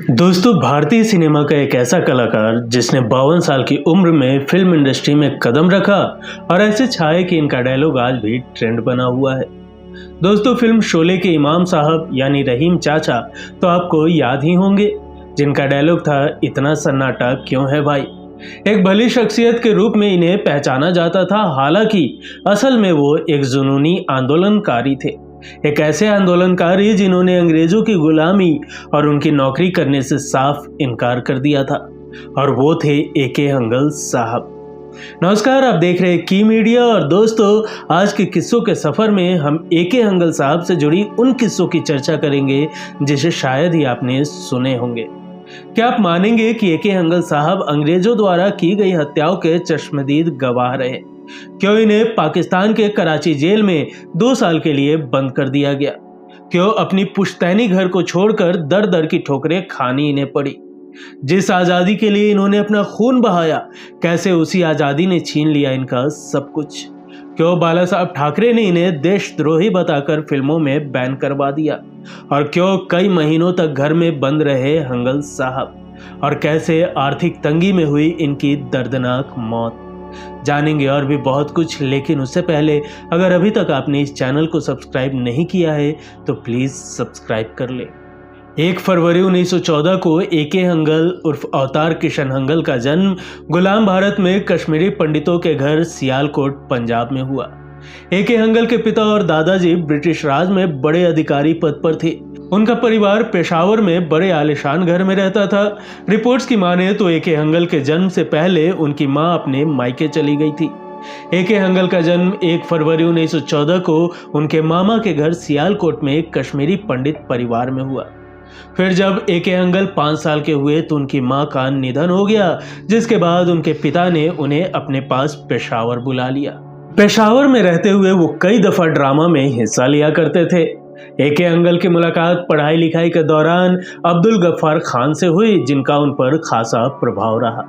दोस्तों, भारतीय सिनेमा का एक ऐसा कलाकार जिसने 52 साल की उम्र में फिल्म इंडस्ट्री में कदम रखा और ऐसे छाए कि इनका डायलॉग आज भी ट्रेंड बना हुआ है। दोस्तों, फिल्म शोले के इमाम साहब यानी रहीम चाचा तो आपको याद ही होंगे, जिनका डायलॉग था, इतना सन्नाटा क्यों है भाई। एक भली शख्सियत के रूप में इन्हें पहचाना जाता था, हालांकि असल में वो एक जुनूनी आंदोलनकारी थे। एक ऐसे आंदोलनकारी जिन्होंने अंग्रेजों की गुलामी और उनकी नौकरी करने से साफ इनकार कर दिया था, और वो थे ए.के. हंगल साहब। नमस्कार, आप देख रहे हैं की मीडिया। और दोस्तों, आज के किस्सों के सफर में हम ए.के. हंगल साहब से जुड़ी उन किस्सों की चर्चा करेंगे जिसे शायद ही आपने सुने होंगे। क्या आप मानेंगे कि ए.के. हंगल साहब अंग्रेजों द्वारा की गई हत्याओं के चश्मदीद गवाह रहे? क्यों इन्हें पाकिस्तान के कराची जेल में 2 साल के लिए बंद कर दिया गया? क्यों अपनी पुश्तैनी घर को छोड़कर दर दर की ठोकरें खानी इन्हें पड़ी? जिस आजादी के लिए इन्होंने अपना खून बहाया, कैसे उसी आजादी ने छीन लिया इनका सब कुछ? क्यों बाला साहब ठाकरे ने इन्हें देशद्रोही बताकर फिल्मों में बैन करवा दिया? और क्यों कई महीनों तक घर में बंद रहे हंगल साहब? और कैसे आर्थिक तंगी में हुई इनकी दर्दनाक मौत? जानेंगे और भी बहुत कुछ, लेकिन उससे पहले अगर अभी तक आपने इस चैनल को सब्सक्राइब नहीं किया है तो प्लीज सब्सक्राइब कर ले। 1 फरवरी 1914 को ए.के. हंगल उर्फ अवतार किशन हंगल का जन्म गुलाम भारत में कश्मीरी पंडितों के घर सियालकोट, पंजाब में हुआ। ए.के. हंगल के पिता और दादाजी ब्रिटिश राज में बड़े अधिकारी पद पर थे। उनका परिवार पेशावर में बड़े आलीशान घर में रहता था। रिपोर्ट्स की माने तो ए.के. हंगल के जन्म से पहले उनकी मां अपने मायके चली गई थी। ए.के. हंगल का जन्म 1 फरवरी 1914 को उनके मामा के घर सियालकोट में एक कश्मीरी पंडित परिवार में हुआ। फिर जब ए.के. हंगल 5 साल के हुए तो उनकी मां का निधन हो गया, जिसके बाद उनके पिता ने उन्हें अपने पास पेशावर बुला लिया। पेशावर में रहते हुए वो कई दफा ड्रामा में हिस्सा लिया करते थे। ए.के. हंगल की मुलाकात पढ़ाई लिखाई के दौरान अब्दुल गफ्फार खान से हुई, जिनका उन पर खासा प्रभाव रहा।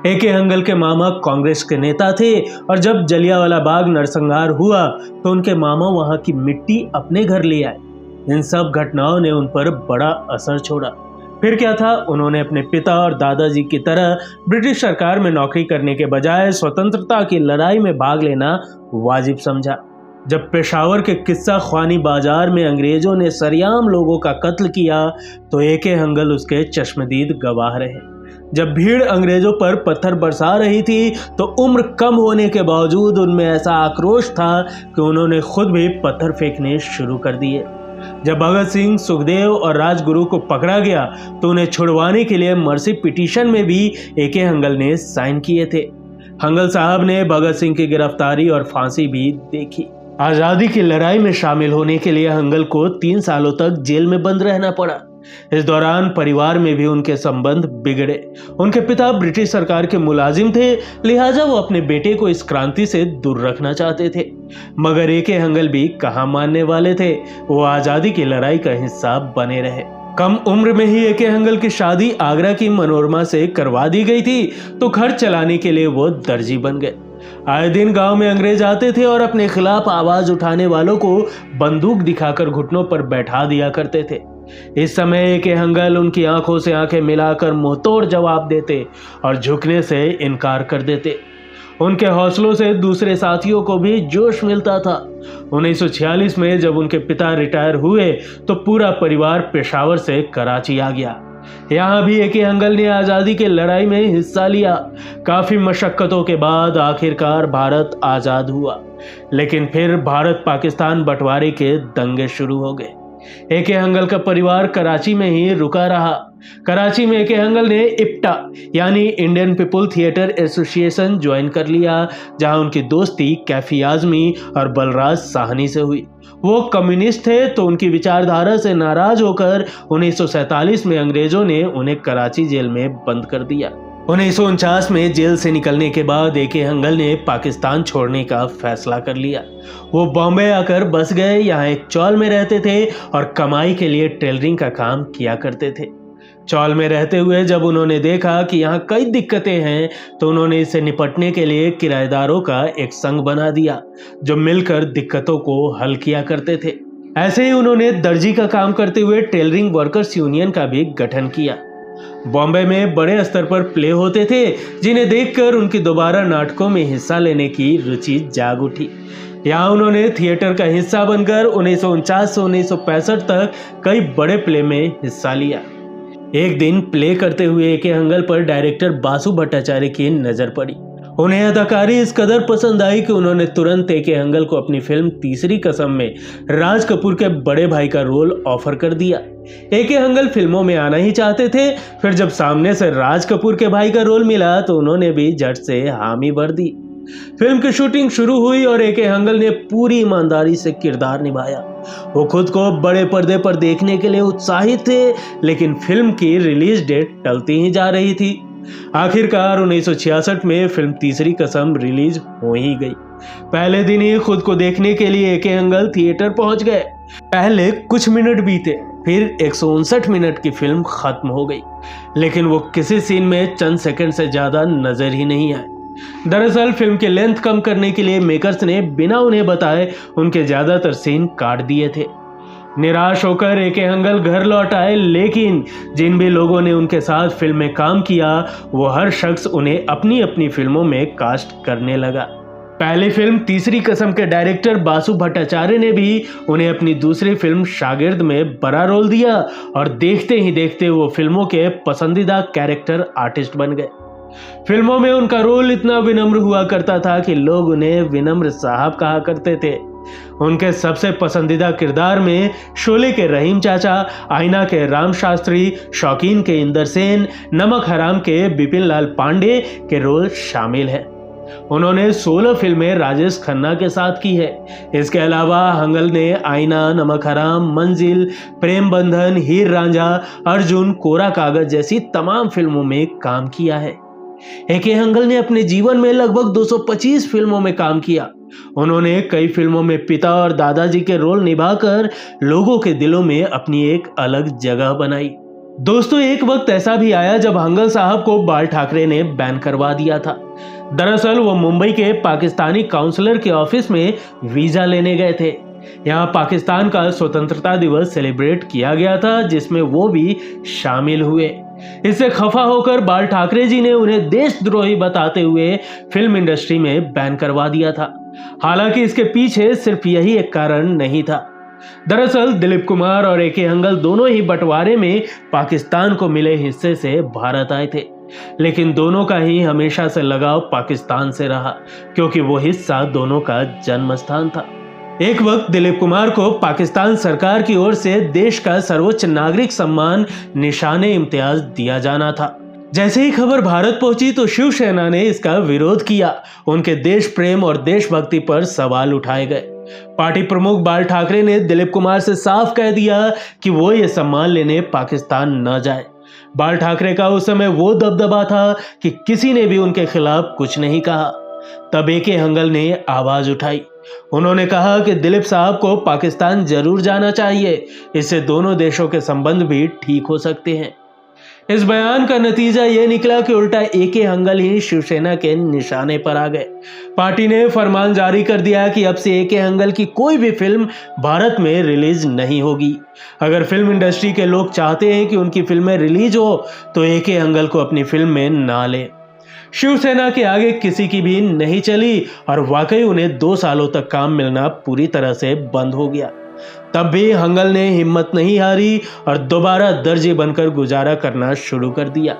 ए.के. हंगल के मामा कांग्रेस के नेता थे, और जब जलियांवाला बाग नरसंहार हुआ तो उनके मामा वहां की मिट्टी अपने घर ले आए। इन सब घटनाओं ने उन पर बड़ा असर छोड़ा। फिर क्या था, उन्होंने अपने पिता और दादाजी की तरह ब्रिटिश सरकार में नौकरी करने के बजाय स्वतंत्रता की लड़ाई में भाग लेना वाजिब समझा। जब पेशावर के किस्सा ख्वानी बाजार में अंग्रेजों ने सरेआम लोगों का कत्ल किया तो ए.के. हंगल उसके चश्मदीद गवाह रहे। जब भीड़ अंग्रेजों पर पत्थर बरसा रही थी तो उम्र कम होने के बावजूद उनमें ऐसा आक्रोश था कि उन्होंने खुद भी पत्थर फेंकने शुरू कर दिए। जब भगत सिंह, सुखदेव और राजगुरु को पकड़ा गया तो उन्हें छुड़वाने के लिए मर्सी पिटीशन में भी ए.के. हंगल ने साइन किए थे। हंगल साहब ने भगत सिंह की गिरफ्तारी और फांसी भी देखी। आजादी की लड़ाई में शामिल होने के लिए हंगल को 3 सालों तक जेल में बंद रहना पड़ा। इस दौरान परिवार में भी उनके संबंध बिगड़े। उनके पिता ब्रिटिश सरकार के मुलाजिम थे, लिहाजा वो अपने बेटे को इस क्रांति से दूर रखना चाहते थे। मगर ए.के. हंगल भी कहां मानने वाले थे, वो आजादी की लड़ाई का हिस्सा बने रहे। कम उम्र में ही ए.के. हंगल की शादी आगरा की मनोरमा से करवा दी गई थी, तो घर चलाने के लिए वो दर्जी बन गए। आए दिन गांव में अंग्रेज आते थे और अपने खिलाफ आवाज उठाने वालों को बंदूक दिखाकर घुटनों पर बैठा दिया करते थे। इस समय ए.के. हंगल उनकी आंखों से आंखें मिलाकर मुंहतोड़ जवाब देते और झुकने से इनकार कर देते। उनके हौसलों से दूसरे साथियों को भी जोश मिलता था। 1946 में जब उनके पिता रिटायर हुए तो पूरा परिवार पेशावर से कराची आ गया। यहाँ भी ए.के. हंगल ने आज़ादी की लड़ाई में हिस्सा लिया। काफ़ी मशक्क़तों के बाद आखिरकार भारत आज़ाद हुआ, लेकिन फिर भारत पाकिस्तान बंटवारे के दंगे शुरू हो गए। ए.के. हंगल का परिवार कराची में ही रुका रहा। कराची में ए.के. हंगल ने इप्टा यानी Indian people theatre association join कर लिया, जहां उनकी दोस्ती कैफी आजमी और बलराज साहनी से हुई। वो कम्युनिस्ट थे, तो उनकी विचारधारा से नाराज होकर 1947 में अंग्रेजों ने उन्हें कराची जेल में बंद कर दिया। 1949 में जेल से निकलने के बाद ए.के. हंगल ने पाकिस्तान छोड़ने का फैसला कर लिया। वो बॉम्बे आकर बस गए। यहाँ एक चौल में रहते थे और कमाई के लिए टेलरिंग का काम किया करते थे। चौल में रहते हुए जब उन्होंने देखा कि यहाँ कई दिक्कतें हैं, तो उन्होंने इससे निपटने के लिए किराएदारों का एक संघ बना दिया, जो मिलकर दिक्कतों को हल किया करते थे। ऐसे ही उन्होंने दर्जी का काम करते हुए टेलरिंग वर्कर्स यूनियन का भी गठन किया। बॉम्बे में बड़े स्तर पर प्ले होते थे, जिन्हें देखकर उनकी दोबारा नाटकों में हिस्सा लेने की रुचि जाग उठी। यहाँ उन्होंने थिएटर का हिस्सा बनकर 1949 से 1965 तक कई बड़े प्ले में हिस्सा लिया। एक दिन प्ले करते हुए ए.के. हंगल पर डायरेक्टर बासु भट्टाचार्य की नजर पड़ी। उन्हें अदाकारी इस कदर पसंद आई कि उन्होंने तुरंत ए.के. हंगल को अपनी फिल्म तीसरी कसम में राज कपूर के बड़े भाई का रोल ऑफर कर दिया। ए.के. हंगल फिल्मों में आना ही चाहते थे, फिर जब सामने से राज कपूर के भाई का रोल मिला तो उन्होंने भी झट से हामी भर दी। फिल्म की शूटिंग शुरू हुई और ए.के. हंगल ने पूरी ईमानदारी से किरदार निभाया। वो खुद को बड़े पर्दे पर देखने के लिए उत्साहित थे, लेकिन फिल्म की रिलीज डेट टलती ही जा रही थी। आखिरकार 1966 में फिल्म तीसरी कसम रिलीज हो ही गई। पहले दिन ही खुद को देखने के लिए ए.के. हंगल थिएटर पहुंच गए। पहले कुछ मिनट बीते, फिर 159 मिनट की फिल्म खत्म हो गई, लेकिन वो किसी सीन में चंद सेकंड से ज्यादा नजर ही नहीं आए। दरअसल फिल्म की लेंथ कम करने के लिए मेकर्स ने बिना उन्हें बताए उनके ज्यादातर सीन काट दिए थे। निराश होकर ए.के. हंगल घर लौट आए, लेकिन जिन भी लोगों ने उनके साथ फिल्म में काम किया वो हर शख्स उन्हें अपनी अपनी फिल्मों में कास्ट करने लगा। पहली फिल्म तीसरी कसम के डायरेक्टर बासु भट्टाचार्य ने भी उन्हें अपनी दूसरी फिल्म शागिर्द में बड़ा रोल दिया और देखते ही देखते वो फिल्मों के पसंदीदा कैरेक्टर आर्टिस्ट बन गए। फिल्मों में उनका रोल इतना विनम्र हुआ करता था कि लोग उन्हें विनम्र साहब कहा करते थे। उनके सबसे पसंदीदा किरदार में शोले के रहीम चाचा, आईना के राम शास्त्री, शौकीन के इंदर सेन, नमक हराम के बिपिन लाल पांडे के रोल शामिल हैं। उन्होंने 16 फिल्में राजेश खन्ना के साथ की है। इसके अलावा हंगल ने आईना, नमक हराम, मंजिल, प्रेम बंधन, हीर रांझा, अर्जुन, कोरा कागज जैसी तमाम फिल्मों में काम किया है। ए.के. हंगल ने अपने जीवन में लगभग 225 फिल्मों में काम किया। उन्होंने कई फिल्मों में पिता और दादाजी के रोल निभाकर लोगों के दिलों में अपनी एक अलग जगह बनाई। दोस्तों, एक वक्त ऐसा भी आया जब हंगल साहब को बाल ठाकरे ने बैन करवा दिया था। दरअसल वो मुंबई के पाकिस्तानी काउंसलर के ऑफिस में वीजा लेने गए थे। यहाँ पाकिस्तान का स्वतंत्रता दिवस सेलिब्रेट किया गया था, जिसमें वो भी शामिल हुए। इससे खफा होकर बाल ठाकरे जी ने उन्हें देशद्रोही बताते हुए फिल्म इंडस्ट्री में बैन करवा दिया था। हालांकि इसके पीछे सिर्फ यही एक कारण नहीं था। दरअसल दिलीप कुमार और ए.के. हंगल दोनों ही बंटवारे में पाकिस्तान को मिले हिस्से से भारत आए थे, लेकिन दोनों का ही हमेशा से लगाव पाकिस्तान से रहा, क्योंकि वो हिस्सा दोनों का जन्म स्थान था। एक वक्त दिलीप कुमार को पाकिस्तान सरकार की ओर से देश का सर्वोच्च नागरिक सम्मान निशाने इम्तियाज दिया जाना था। जैसे ही खबर भारत पहुंची तो शिवसेना ने इसका विरोध किया। उनके देश प्रेम और देशभक्ति पर सवाल उठाए गए। पार्टी प्रमुख बाल ठाकरे ने दिलीप कुमार से साफ कह दिया कि वो ये सम्मान लेने पाकिस्तान न जाए। बाल ठाकरे का उस समय वो दबदबा था कि किसी ने भी उनके खिलाफ कुछ नहीं कहा। तब ए.के. हंगल ने आवाज उठाई। उन्होंने कहा कि दिलीप साहब को पाकिस्तान जरूर जाना चाहिए, इससे दोनों देशों के संबंध भी ठीक हो सकते हैं। इस बयान का नतीजा यह निकला कि उल्टा ए.के. हंगल ही शिवसेना के निशाने पर आ गए। पार्टी ने फरमान जारी कर दिया कि अब से ए.के. हंगल की कोई भी फिल्म भारत में रिलीज नहीं होगी। अगर फिल्म इंडस्ट्री के लोग चाहते हैं कि उनकी फिल्में रिलीज हो तो ए.के. हंगल को अपनी फिल्म में ना ले। शिवसेना के आगे किसी की भी नहीं चली और वाकई उन्हें 2 सालों तक काम मिलना पूरी तरह से बंद हो गया। तब भी हंगल ने हिम्मत नहीं हारी और दोबारा दर्जी बनकर गुजारा करना शुरू कर दिया।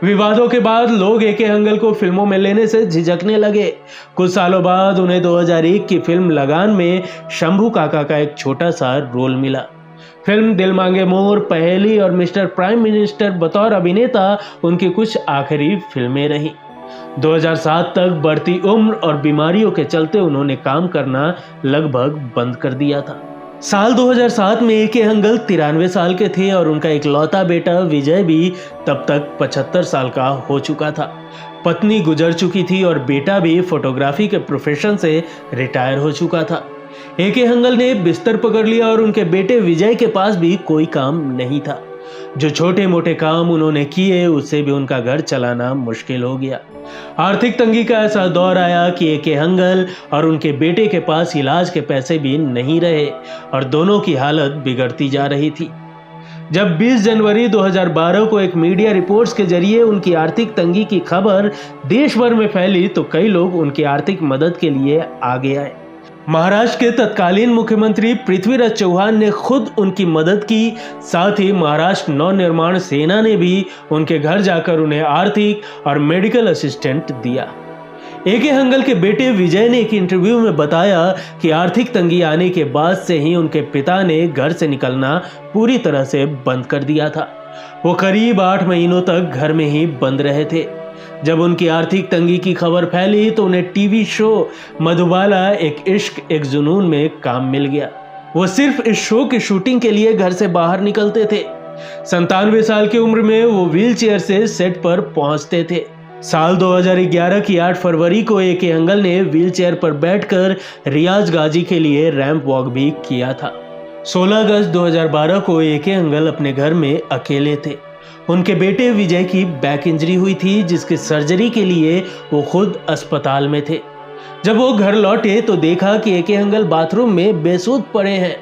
विवादों के बाद लोग ए.के. हंगल को फिल्मों में लेने से झिझकने लगे। कुछ सालों बाद उन्हें 2001 की फिल्म लगान में शंभू काका का एक छोटा सा रोल मिला। फिल्म दिल मांगे मोर, पहेली और मिस्टर प्राइम मिनिस्टर बतौर अभिनेता उनकी कुछ आखिरी फिल्में रहीं। 2007 तक बढ़ती उम्र और बीमारियों के चलते उन्होंने काम करना लगभग बंद कर दिया था। साल 2007 में ए.के. हंगल 93 साल के थे और उनका इकलौता बेटा विजय भी तब तक 75 साल का हो चुका था। पत्नी गुजर चुकी थी और बेटा भी फोटोग्राफी के प्रोफेशन से रिटायर हो चुका था। ए.के. हंगल ने बिस्तर पकड़ लिया और उनके बेटे विजय के पास भी कोई काम नहीं था। जो छोटे मोटे काम उन्होंने किए उससे भी उनका घर चलाना मुश्किल हो गया। आर्थिक तंगी का ऐसा दौर आया कि ए.के. हंगल और उनके बेटे के पास इलाज के पैसे भी नहीं रहे और दोनों की हालत बिगड़ती जा रही थी। जब 20 जनवरी 2012 को एक मीडिया रिपोर्ट्स के जरिए उनकी आर्थिक तंगी की खबर देश भर में फैली तो कई लोग उनकी आर्थिक मदद के लिए आगे आए। महाराष्ट्र के तत्कालीन मुख्यमंत्री पृथ्वीराज चौहान ने खुद उनकी मदद की, साथ ही महाराष्ट्र नवनिर्माण सेना ने भी उनके घर जाकर उन्हें आर्थिक और मेडिकल असिस्टेंट दिया। ए.के. हंगल के बेटे विजय ने एक इंटरव्यू में बताया कि आर्थिक तंगी आने के बाद से ही उनके पिता ने घर से निकलना पूरी तरह से बंद कर दिया था। वो करीब 8 महीनों तक घर में ही बंद रहे थे। जब उनकी आर्थिक तंगी की खबर फैली तो उन्हें टीवी शो मधुबाला एक इश्क एक जुनून में काम मिल गया। वो सिर्फ इस शो की शूटिंग के लिए घर से बाहर निकलते थे। 97 साल की उम्र में वो व्हीलचेयर से सेट पर पहुंचते थे। साल 2011 की 8 फरवरी को ए.के. हंगल ने व्हीलचेयर पर बैठकर रियाज गाजी के लिए रैंप वॉक भी किया था। 16 अगस्त 2012 को ए.के. हंगल अपने घर में अकेले थे। उनके बेटे विजय की बैक इंजरी हुई थी, जिसकी सर्जरी के लिए वो खुद अस्पताल में थे। जब वो घर लौटे तो देखा कि ए.के. हंगल बाथरूम में बेसुध पड़े हैं।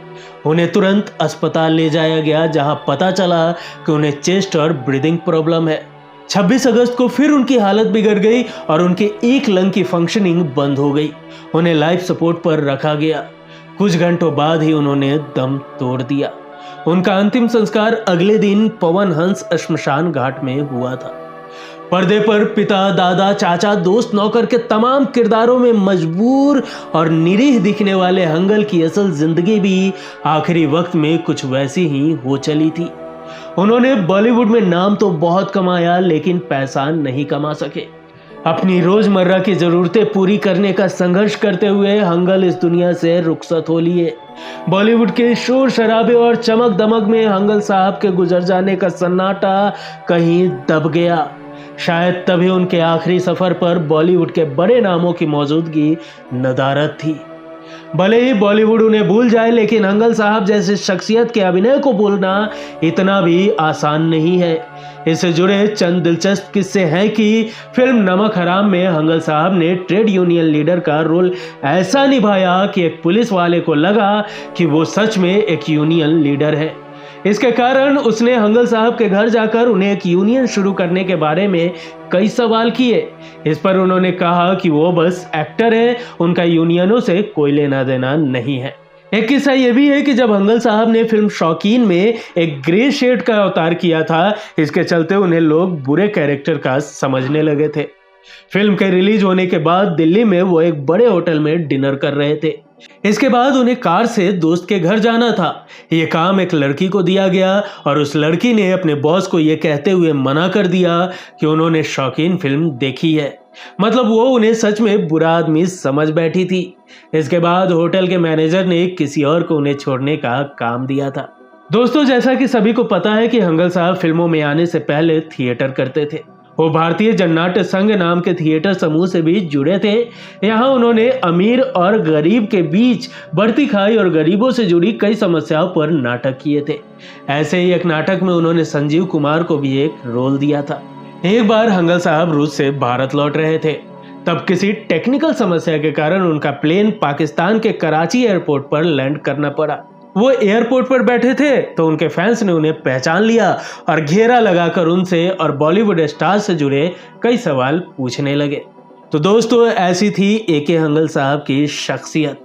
उन्हें तुरंत अस्पताल ले जाया गया, जहां पता चला कि उन्हें चेस्ट और ब्रीदिंग प्रॉब्लम है। 26 अगस्त को फिर उनकी हालत बिगड़ गई और उनके एक लंग की फंक्शनिंग बंद हो गई। उन्हें लाइफ सपोर्ट पर रखा गया। कुछ घंटों बाद ही उन्होंने दम तोड़ दिया। उनका अंतिम संस्कार अगले दिन पवन हंस श्मशान घाट में हुआ था। पर्दे पर पिता, दादा, चाचा, दोस्त, नौकर के तमाम किरदारों में मजबूर और निरीह दिखने वाले हंगल की असल जिंदगी भी आखिरी वक्त में कुछ वैसी ही हो चली थी। उन्होंने बॉलीवुड में नाम तो बहुत कमाया, लेकिन पैसा नहीं कमा सके। अपनी रोजमर्रा की जरूरतें पूरी करने का संघर्ष करते हुए हंगल इस दुनिया से रुखसत हो लिए। बॉलीवुड के शोर शराबे और चमक दमक में हंगल साहब के गुजर जाने का सन्नाटा कहीं दब गया। शायद तभी उनके आखिरी सफर पर बॉलीवुड के बड़े नामों की मौजूदगी नदारद थी। भले ही बॉलीवुड उन्हें भूल जाए, लेकिन हंगल साहब जैसे शख्सियत के अभिनय को भूलना इतना भी आसान नहीं है। इससे जुड़े चंद दिलचस्प किस्से हैं कि फिल्म नमक हराम में हंगल साहब ने ट्रेड यूनियन लीडर का रोल ऐसा निभाया कि एक पुलिस वाले को लगा कि वो सच में एक यूनियन लीडर है। इसके कारण उसने हंगल साहब के घर जाकर उन्हें एक यूनियन शुरू करने के बारे में कई सवाल किए। इस पर उन्होंने कहा कि वो बस एक्टर है, उनका यूनियनों से कोई लेना देना नहीं है। एक किस्सा ये भी है कि जब हंगल साहब ने फिल्म शौकीन में एक ग्रे शेड का अवतार किया था, इसके चलते उन्हें लोग बुरे कैरेक्टर का समझने लगे थे। फिल्म के रिलीज होने के बाद दिल्ली में वो एक बड़े होटल में डिनर कर रहे थे। इसके बाद उन्हें कार से दोस्त के घर जाना था। ये काम एक लड़की को दिया गया और उस लड़की ने अपने बॉस को ये कहते हुए मना कर दिया कि उन्होंने शौकीन फिल्म देखी है। मतलब वो उन्हें सच में बुरा आदमी समझ बैठी थी। इसके बाद होटल के मैनेजर ने किसी और को उन्हें छोड़ने का काम दिया था। दोस्तों, जैसा कि सभी को पता है कि हंगल साहब फिल्मों में आने से पहले थिएटर करते थे। वो भारतीय जननाट्य संघ नाम के थिएटर समूह से भी जुड़े थे। यहाँ उन्होंने अमीर और गरीब के बीच बढ़ती खाई और गरीबों से जुड़ी कई समस्याओं पर नाटक किए थे। ऐसे ही एक नाटक में उन्होंने संजीव कुमार को भी एक रोल दिया था। एक बार हंगल साहब रूस से भारत लौट रहे थे। तब किसी टेक्निकल समस्या के कारण उनका प्लेन पाकिस्तान के कराची एयरपोर्ट पर लैंड करना पड़ा। वो एयरपोर्ट पर बैठे थे तो उनके फैंस ने उन्हें पहचान लिया और घेरा लगाकर उनसे और बॉलीवुड स्टार से जुड़े कई सवाल पूछने लगे। तो दोस्तों, ऐसी थी ए.के. हंगल साहब की शख्सियत।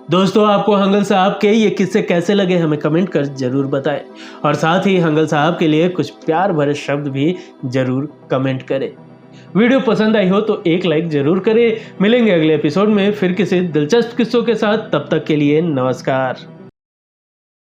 दोस्तों, आपको हंगल साहब के ये किस्से कैसे लगे हमें कमेंट कर जरूर बताएं और साथ ही हंगल साहब के लिए कुछ प्यार भरे शब्द भी जरूर कमेंट करें। वीडियो पसंद आई हो तो एक लाइक जरूर करें। मिलेंगे अगले एपिसोड में फिर किसी दिलचस्प किस्सों के साथ। तब तक के लिए नमस्कार।